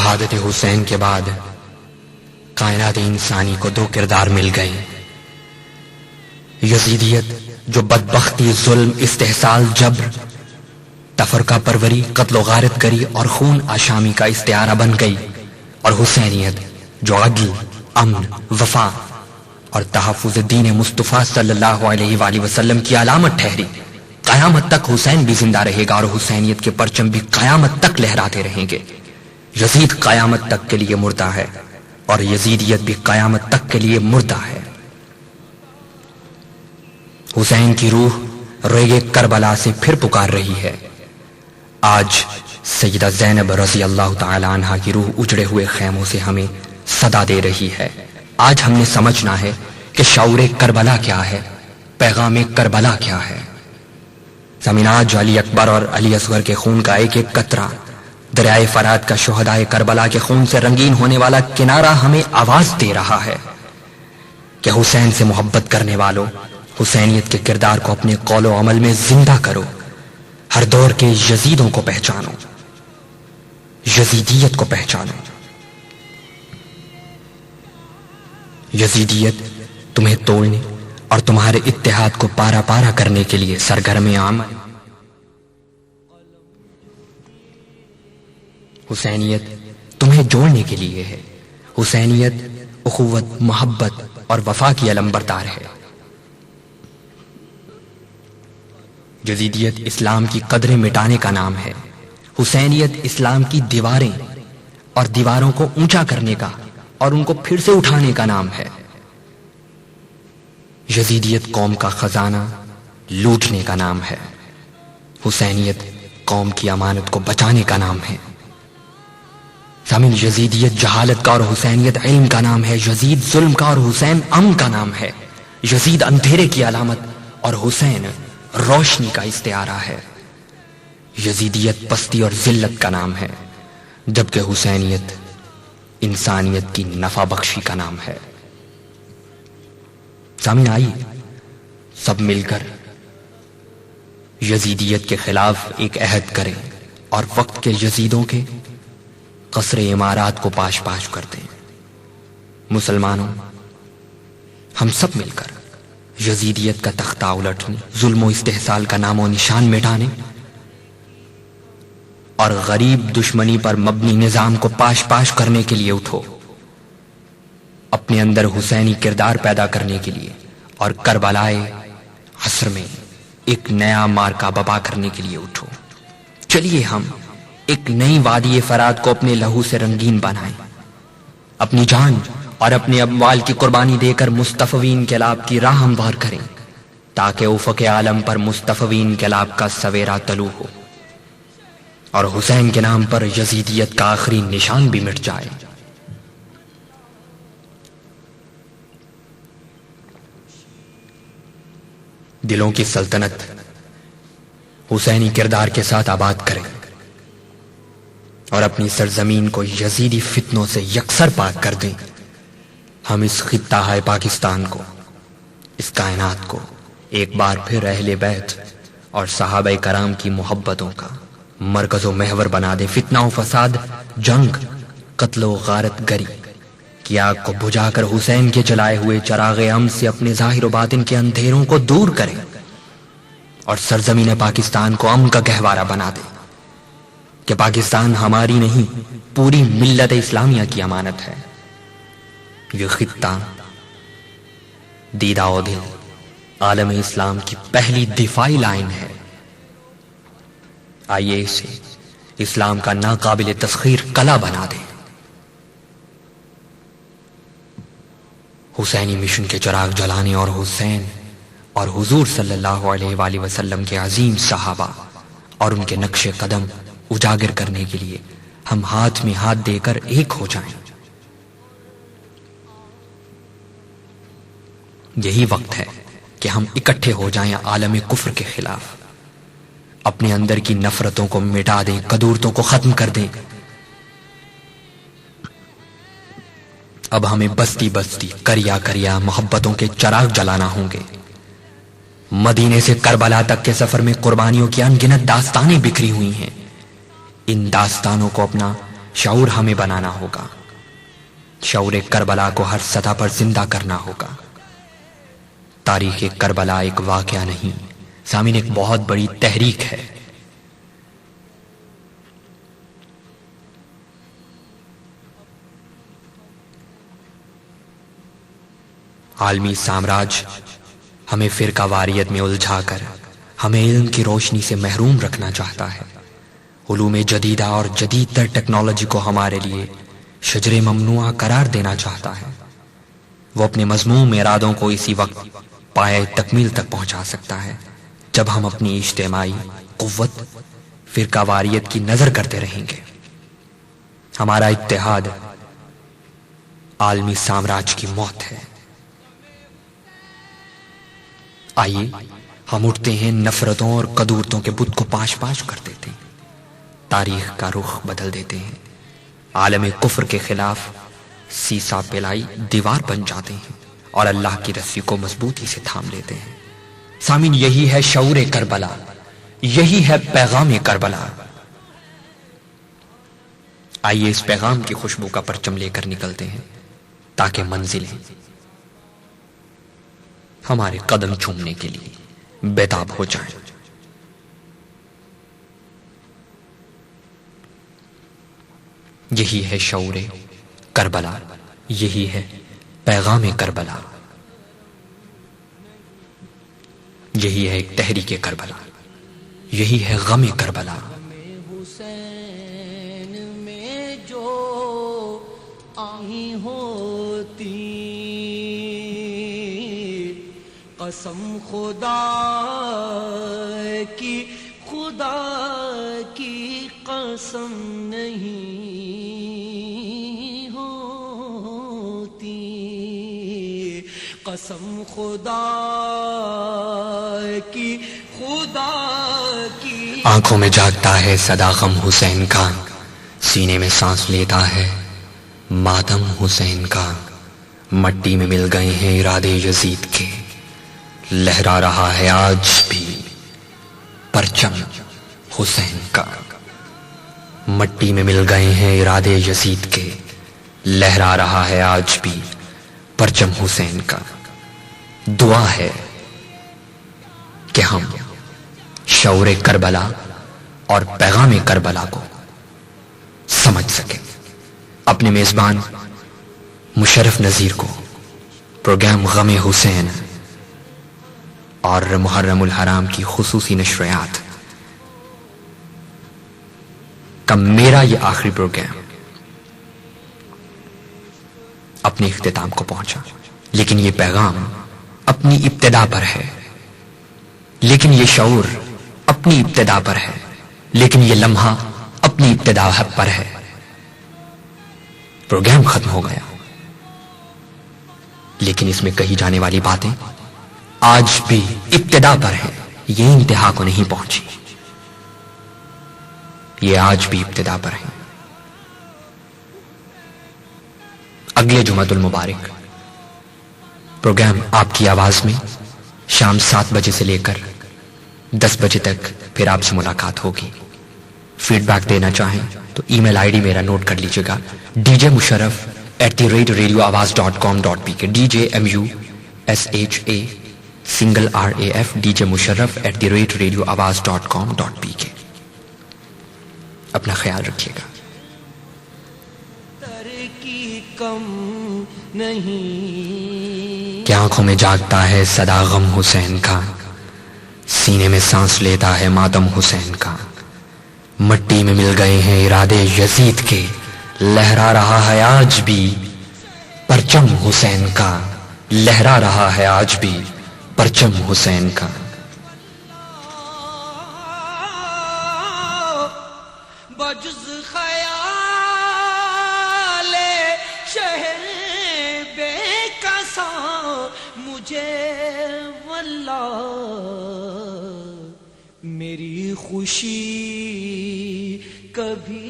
شہادت حسین کے بعد کائنات انسانی کو دو کردار مل گئے. یزیدیت جو بدبختی، ظلم، استحصال، جبر، تفرقہ پروری، قتل و غارت گری اور خون آشامی کا استعارہ بن گئی، اور حسینیت جو عدل، امن، وفا اور تحفظ دین مصطفیٰ صلی اللہ علیہ وآلہ وسلم کی علامت ٹھہری. قیامت تک حسین بھی زندہ رہے گا اور حسینیت کے پرچم بھی قیامت تک لہراتے رہیں گے. یزید قیامت تک کے لیے مردہ ہے اور یزیدیت بھی قیامت تک کے لیے مردہ ہے. حسین کی روح ریگ کربلا سے پھر پکار رہی ہے. آج سیدہ زینب رضی اللہ تعالی عنہا کی روح اجڑے ہوئے خیموں سے ہمیں صدا دے رہی ہے. آج ہم نے سمجھنا ہے کہ شعور کربلا کیا ہے، پیغام کربلا کیا ہے. آج علی اکبر اور علی اصغر کے خون کا ایک ایک قطرہ، دریائے فرات کا شہدائے کربلا کے خون سے رنگین ہونے والا کنارہ ہمیں آواز دے رہا ہے کہ حسین سے محبت کرنے والوں، حسینیت کے کردار کو اپنے قول و عمل میں زندہ کرو. ہر دور کے یزیدوں کو پہچانو، یزیدیت کو پہچانو. یزیدیت تمہیں توڑنے اور تمہارے اتحاد کو پارا پارا کرنے کے لیے سرگرم عمل. حسینیت تمہیں جوڑنے کے لیے ہے. حسینیت اخوت، محبت اور وفا کی علمبردار ہے. یزیدیت اسلام کی قدریں مٹانے کا نام ہے. حسینیت اسلام کی دیواریں اور دیواروں کو اونچا کرنے کا اور ان کو پھر سے اٹھانے کا نام ہے. یزیدیت قوم کا خزانہ لوٹنے کا نام ہے. حسینیت قوم کی امانت کو بچانے کا نام ہے. سامعین، یزیدیت جہالت کا اور حسینیت علم کا نام ہے. یزید ظلم کا اور حسین امن کا نام ہے. یزید اندھیرے کی علامت اور حسین روشنی کا استعارہ ہے. یزیدیت پستی اور ذلت کا نام ہے، جبکہ حسینیت انسانیت کی نفع بخشی کا نام ہے. سامعین، آئیے سب مل کر یزیدیت کے خلاف ایک عہد کریں اور وقت کے یزیدوں کے قصر عمارات کو پاش پاش کر دیں. مسلمانوں، ہم سب مل کر یزیدیت کا تختہ الٹنے، ظلم و استحصال کا نام و نشان مٹانے اور غریب دشمنی پر مبنی نظام کو پاش پاش کرنے کے لیے اٹھو. اپنے اندر حسینی کردار پیدا کرنے کے لیے اور کربلائے عصر میں ایک نیا مارکا بپا کرنے کے لیے اٹھو. چلیے ہم ایک نئی وادی فرات کو اپنے لہو سے رنگین بنائیں. اپنی جان اور اپنے اموال کی قربانی دے کر مصطفی انقلاب کی راہ ہموار کریں، تاکہ افق عالم پر مصطفی انقلاب کا سویرا طلوع ہو اور حسین کے نام پر یزیدیت کا آخری نشان بھی مٹ جائے. دلوں کی سلطنت حسینی کردار کے ساتھ آباد کریں اور اپنی سرزمین کو یزیدی فتنوں سے یکسر پاک کر دیں. ہم اس خطہ ہے پاکستان کو، اس کائنات کو ایک بار پھر اہل بیت اور صحابہ کرام کی محبتوں کا مرکز و محور بنا دیں. فتنہ و فساد، جنگ، قتل و غارت گری کی آگ کو بجھا کر حسین کے جلائے ہوئے چراغ امن سے اپنے ظاہر و باطن کے اندھیروں کو دور کریں اور سرزمین پاکستان کو امن کا گہوارہ بنا دیں کہ پاکستان ہماری نہیں، پوری ملت اسلامیہ کی امانت ہے. یہ خطہ دیدہ و دل عالم اسلام کی پہلی دفاعی لائن ہے. آئیے اسے اسلام کا ناقابل تسخیر قلعہ بنا دیں. حسینی مشن کے چراغ جلانے اور حسین اور حضور صلی اللہ علیہ وآلہ وسلم کے عظیم صحابہ اور ان کے نقش قدم اجاگر کرنے کے لیے ہم ہاتھ میں ہاتھ دے کر ایک ہو جائیں. یہی وقت ہے کہ ہم اکٹھے ہو جائیں عالم کفر کے خلاف. اپنے اندر کی نفرتوں کو مٹا دیں، قدورتوں کو ختم کر دیں. اب ہمیں بستی بستی، کریا کریا محبتوں کے چراغ جلانا ہوں گے. مدینے سے کربلا تک کے سفر میں قربانیوں کی ان گنت داستانیں بکھری ہوئی ہیں. ان داستانوں کو اپنا شعور ہمیں بنانا ہوگا، شعور کربلا کو ہر سطح پر زندہ کرنا ہوگا۔ تاریخ کربلا ایک واقعہ نہیں سامعین، ایک بہت بڑی تحریک ہے۔ عالمی سامراج ہمیں فرقہ واریت میں الجھا کر ہمیں علم کی روشنی سے محروم رکھنا چاہتا ہے۔ علوم جدیدہ اور جدید تر ٹیکنالوجی کو ہمارے لیے شجر ممنوعہ قرار دینا چاہتا ہے۔ وہ اپنے مذموم ارادوں کو اسی وقت پائے تکمیل تک پہنچا سکتا ہے جب ہم اپنی اجتماعی قوت فرقہ واریت کی نظر کرتے رہیں گے۔ ہمارا اتحاد عالمی سامراج کی موت ہے۔ آئیے ہم اٹھتے ہیں نفرتوں اور قدورتوں کے بت کو پاش پاش کر دیتے ہیں، تاریخ کا رخ بدل دیتے ہیں، عالم کفر کے خلاف سیسا پلائی دیوار بن جاتے ہیں اور اللہ کی رسی کو مضبوطی سے تھام لیتے ہیں۔ سامعین، یہی ہے شعور کربلا، یہی ہے پیغام کربلا۔ آئیے اس پیغام کی خوشبو کا پرچم لے کر نکلتے ہیں تاکہ منزلیں ہمارے قدم چومنے کے لیے بیتاب ہو جائیں۔ یہی ہے شعور کربلا، یہی ہے پیغام کربلا، یہی ہے ایک تحریک کربلا، یہی ہے غم کربلا۔ حسین میں جو آئی ہوتی قسم خدا کی قسم نہیں ہوتی، قسم خدا کی آنکھوں میں جاگتا ہے صدا غم حسین کا، سینے میں سانس لیتا ہے ماتم حسین کا، مٹی میں مل گئے ہیں ارادے یزید کے، لہرا رہا ہے آج بھی پرچم حسین کا، مٹی میں مل گئے ہیں ارادے یزید کے، لہرا رہا ہے آج بھی پرچم حسین کا۔ دعا ہے کہ ہم شعور کربلا اور پیغام کربلا کو سمجھ سکیں۔ اپنے میزبان مشرف نذیر کو پروگرام غم حسین اور محرم الحرام کی خصوصی نشریات کا میرا یہ آخری پروگرام اپنے اختتام کو پہنچا، لیکن یہ پیغام اپنی ابتدا پر ہے، لیکن یہ شعور اپنی ابتدا پر ہے، لیکن یہ لمحہ اپنی ابتدا پر ہے۔ پروگرام ختم ہو گیا، لیکن اس میں کہی جانے والی باتیں آج بھی ابتدا پر ہیں، یہ انتہا کو نہیں پہنچی، یہ آج بھی ابتدا پر ہیں۔ اگلے جمعۃ المبارک پروگرام آپ کی آواز میں شام 7 بجے سے لے کر 10 بجے تک پھر آپ سے ملاقات ہوگی۔ فیڈ بیک دینا چاہیں تو ای میل آئی ڈی میرا نوٹ کر لیجیے گا، djmusharraf@radioawaz.com.pk، DJMUSHA djmusharraf@radioawaz.com.pk۔ اپنا خیال رکھیے گا۔ کم نہیں کہ آنکھوں میں جاگتا ہے صدا غم حسین کا، سینے میں سانس لیتا ہے ماتم حسین کا، مٹی میں مل گئے ہیں ارادے یزید کے، لہرا رہا ہے آج بھی پرچم حسین کا، لہرا رہا ہے آج بھی پرچم حسین کا۔ بجز خیال شہر بے کساں مجھے واللہ میری خوشی کبھی